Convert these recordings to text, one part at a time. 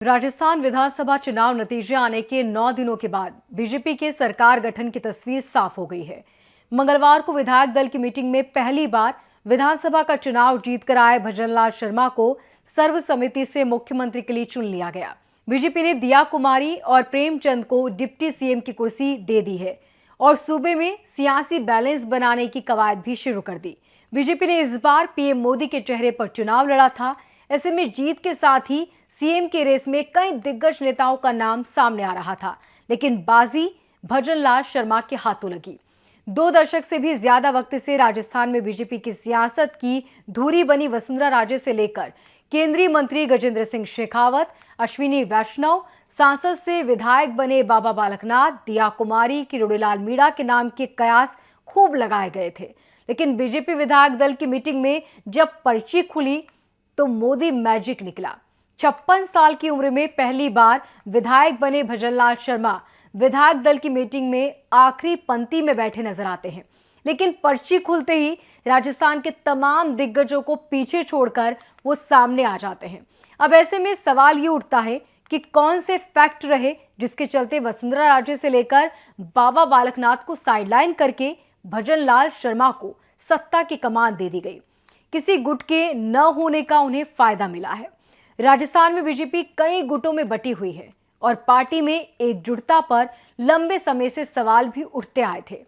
राजस्थान विधानसभा चुनाव नतीजे आने के 9 दिनों के बाद बीजेपी के सरकार गठन की तस्वीर साफ हो गई है। मंगलवार को विधायक दल की मीटिंग में पहली बार विधानसभा का चुनाव जीतकर आए भजनलाल शर्मा को सर्वसम्मति से मुख्यमंत्री के लिए चुन लिया गया। बीजेपी ने दिया कुमारी और प्रेमचंद को डिप्टी सीएम की कुर्सी दे दी है और सूबे में सियासी बैलेंस बनाने की कवायद भी शुरू कर दी। बीजेपी ने इस बार पीएम मोदी के चेहरे पर चुनाव लड़ा था। ऐसे में जीत के साथ ही सीएम की रेस में कई दिग्गज नेताओं का नाम सामने आ रहा था, लेकिन बाजी भजनलाल शर्मा के हाथों लगी। 2 दशक से भी ज्यादा वक्त से राजस्थान में बीजेपी की सियासत की धुरी बनी वसुंधरा राजे से लेकर केंद्रीय मंत्री गजेंद्र सिंह शेखावत, अश्विनी वैष्णव, सांसद से विधायक बने बाबा बालकनाथ, दिया कुमारी, किरोड़ीलाल मीणा के नाम के कयास खूब लगाए गए थे। लेकिन बीजेपी विधायक दल की मीटिंग में जब पर्ची खुली तो मोदी मैजिक निकला। 56 साल की उम्र में पहली बार विधायक बने भजनलाल शर्मा विधायक दल की मीटिंग में आखिरी पंक्ति में बैठे नजर आते हैं, लेकिन पर्ची खुलते ही राजस्थान के तमाम दिग्गजों को पीछे छोड़कर वो सामने आ जाते हैं। अब ऐसे में सवाल ये उठता है कि कौन से फैक्ट रहे जिसके चलते वसुंधरा राजे से लेकर बाबा बालकनाथ को साइडलाइन करके भजनलाल शर्मा को सत्ता की कमान दे दी गई। किसी गुट के न होने का उन्हें फायदा मिला है। राजस्थान में बीजेपी कई गुटों में बटी हुई है और पार्टी में एकजुटता पर लंबे समय से सवाल भी उठते आए थे।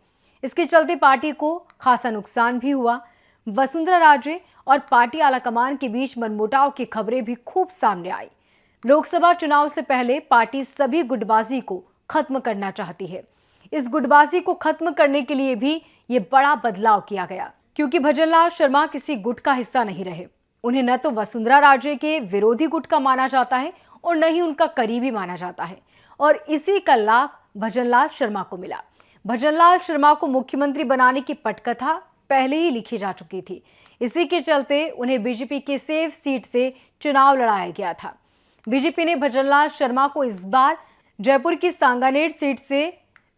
इसके चलते पार्टी को खासा नुकसान भी हुआ। वसुंधरा राजे और पार्टी आलाकमान के बीच मनमुटाव की खबरें भी खूब सामने आई। लोकसभा चुनाव से पहले पार्टी सभी गुटबाजी को खत्म करना चाहती है। इस गुटबाजी को खत्म करने के लिए भी ये बड़ा बदलाव किया गया, क्योंकि भजनलाल शर्मा किसी गुट का हिस्सा नहीं रहे। उन्हें न तो वसुंधरा राजे के विरोधी गुट का माना जाता है और न ही उनका करीबी माना जाता है, और इसी का लाभ भजनलाल शर्मा को मिला। भजनलाल शर्मा को मुख्यमंत्री बनाने की पटकथा पहले ही लिखी जा चुकी थी। इसी के चलते उन्हें बीजेपी के सेफ सीट से चुनाव लड़ाया गया था। बीजेपी ने भजनलाल शर्मा को इस बार जयपुर की सांगानेर सीट से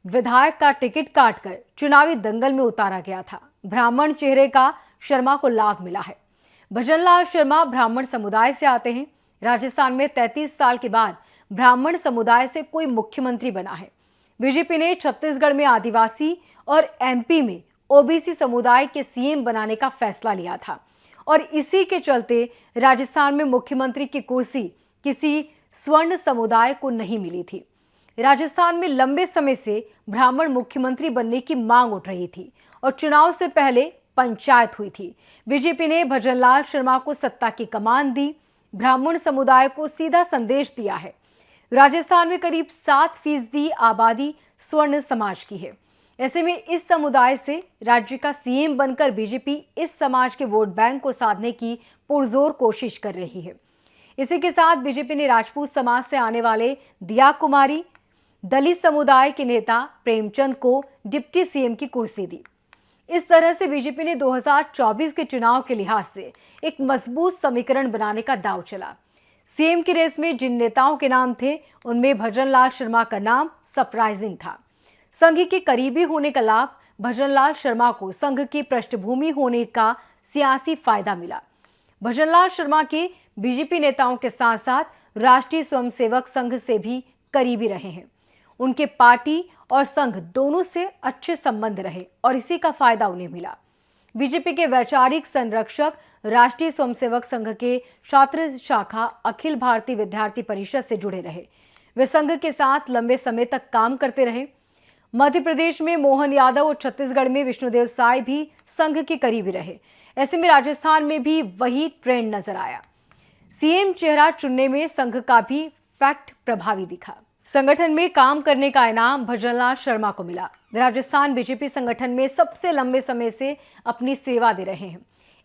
विधायक का टिकट काटकर चुनावी दंगल में उतारा गया था। ब्राह्मण चेहरे का शर्मा को लाभ मिला है। भजनलाल शर्मा ब्राह्मण समुदाय से आते हैं। राजस्थान में 33 साल के बाद ब्राह्मण समुदाय से कोई मुख्यमंत्री बना है। बीजेपी ने छत्तीसगढ़ में आदिवासी और एमपी में ओबीसी समुदाय के सीएम बनाने का फैसला लिया था, और इसी के चलते राजस्थान में मुख्यमंत्री की कुर्सी किसी स्वर्ण समुदाय को नहीं मिली थी। राजस्थान में लंबे समय से ब्राह्मण मुख्यमंत्री बनने की मांग उठ रही थी और चुनाव से पहले पंचायत हुई थी। बीजेपी ने भजनलाल शर्मा को सत्ता की कमान दी। ब्राह्मण समुदाय को सीधा संदेश दिया है। राजस्थान में करीब 7% आबादी स्वर्ण समाज की है। ऐसे में इस समुदाय से राज्य का सीएम बनकर बीजेपी इस समाज के वोट बैंक को साधने की पुरजोर कोशिश कर रही है। इसी के साथ बीजेपी ने राजपूत समाज से आने वाले दिया कुमारी, दलित समुदाय के नेता प्रेमचंद को डिप्टी सीएम की कुर्सी दी। इस तरह से बीजेपी ने 2024 के चुनाव के लिहाज से एक मजबूत समीकरण बनाने का दांव चला। सीएम की रेस में जिन नेताओं के नाम थे, उनमें भजनलाल शर्मा का नाम सरप्राइजिंग था। संघ के करीबी होने का लाभ भजनलाल शर्मा को संघ की पृष्ठभूमि होने का सियासी फायदा मिला। भजनलाल शर्मा के बीजेपी नेताओं के साथ साथ राष्ट्रीय स्वयंसेवक संघ से भी करीबी रहे हैं। उनके पार्टी और संघ दोनों से अच्छे संबंध रहे और इसी का फायदा उन्हें मिला। बीजेपी के वैचारिक संरक्षक राष्ट्रीय स्वयंसेवक संघ के छात्र शाखा अखिल भारतीय विद्यार्थी परिषद से जुड़े रहे। वे संघ के साथ लंबे समय तक काम करते रहे। मध्य प्रदेश में मोहन यादव और छत्तीसगढ़ में विष्णुदेव साय भी संघ के करीबी रहे। ऐसे में राजस्थान में भी वही ट्रेंड नजर आया। सीएम चेहरा चुनने में संघ का भी फैक्ट प्रभावी दिखा। संगठन में काम करने का इनाम भजनलाल शर्मा को मिला। राजस्थान बीजेपी संगठन में सबसे लंबे समय से अपनी सेवा दे रहे हैं।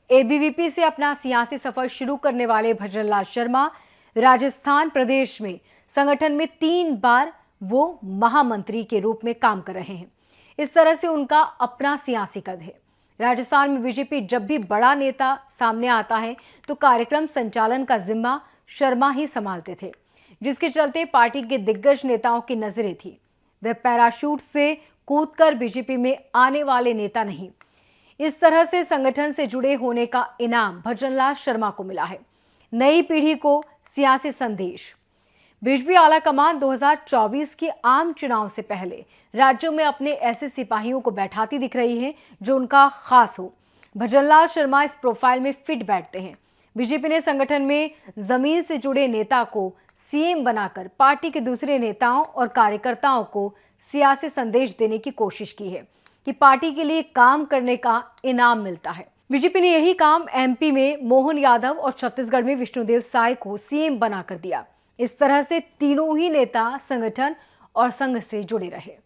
एबीवीपी से अपना सियासी सफर शुरू करने वाले भजनलाल शर्मा राजस्थान प्रदेश में संगठन में 3 बार वो महामंत्री के रूप में काम कर रहे हैं। इस तरह से उनका अपना सियासी कद है। राजस्थान में बीजेपी जब भी बड़ा नेता सामने आता है तो कार्यक्रम संचालन का जिम्मा शर्मा ही संभालते थे, जिसके चलते पार्टी के दिग्गज नेताओं की नजरें थी। वे पैराशूट से कूदकर बीजेपी में आने वाले नेता नहीं। इस तरह से संगठन से जुड़े होने का इनाम भजनलाल शर्मा को मिला है। नई पीढ़ी को सियासी संदेश। बीजेपी आला कमान 2024 के आम चुनाव से पहले राज्यों में अपने ऐसे सिपाहियों को बैठाती दिख रही है जो उनका खास हो। भजनलाल शर्मा इस प्रोफाइल में फिट बैठते हैं। बीजेपी ने संगठन में जमीन से जुड़े नेता को सीएम बनाकर पार्टी के दूसरे नेताओं और कार्यकर्ताओं को सियासी संदेश देने की कोशिश की है कि पार्टी के लिए काम करने का इनाम मिलता है। बीजेपी ने यही काम एमपी में मोहन यादव और छत्तीसगढ़ में विष्णुदेव साय को सीएम बनाकर दिया। इस तरह से तीनों ही नेता संगठन और संघ से जुड़े रहे।